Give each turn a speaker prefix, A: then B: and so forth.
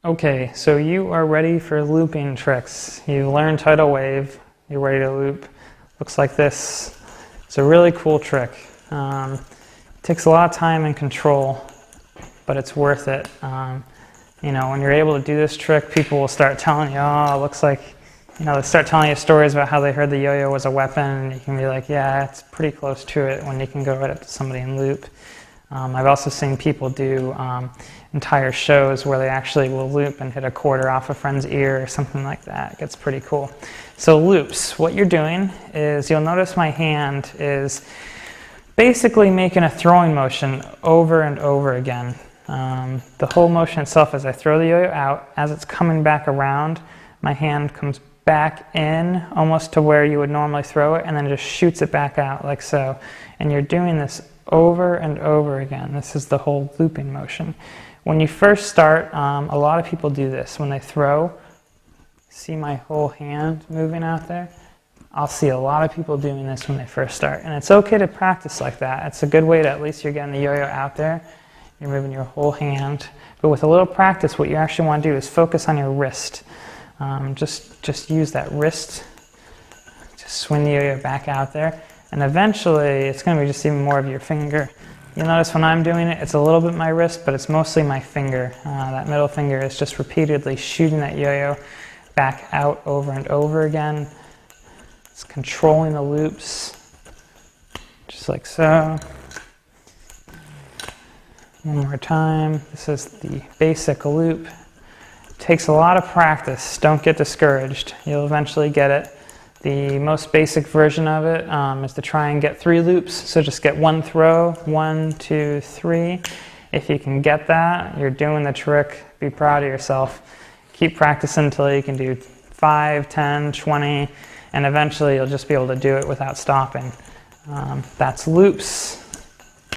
A: Okay, so you are ready for looping tricks. You've learned tidal wave, you're ready to loop. Looks like this. It's a really cool trick. It takes a lot of time and control, but it's worth it. You know, when you're able to do this trick, people will start telling you, oh, it looks like, you know, they start telling you stories about how they heard the yo-yo was a weapon, and you can be like, yeah, it's pretty close to it when you can go right up to somebody and loop. I've also seen people do entire shows where they actually will loop and hit a quarter off a friend's ear or something like that. It gets pretty cool. So loops, what you're doing is, you'll notice my hand is basically making a throwing motion over and over again. The whole motion itself, as I throw the yo-yo out, as it's coming back around, my hand comes back in almost to where you would normally throw it, and then just shoots it back out like so. And you're doing this over and over again. This is the whole looping motion. When you first start, a lot of people do this. When they throw, see my whole hand moving out there? I'll see a lot of people doing this when they first start. And it's okay to practice like that. It's a good way to, at least you're getting the yo-yo out there. You're moving your whole hand. But with a little practice, what you actually want to do is focus on your wrist. Just use that wrist. Just swing the yo-yo back out there. And eventually, it's going to be just even more of your finger. You'll notice when I'm doing it, it's a little bit my wrist, but it's mostly my finger. That middle finger is just repeatedly shooting that yo-yo back out over and over again. It's controlling the loops, just like so. One more time. This is the basic loop. It takes a lot of practice. Don't get discouraged. You'll eventually get it. The most basic version of it is to try and get 3 loops. So just get one throw, 1, 2, 3. If you can get that, you're doing the trick. Be proud of yourself. Keep practicing until you can do 5, 10, 20, and eventually you'll just be able to do it without stopping. That's loops.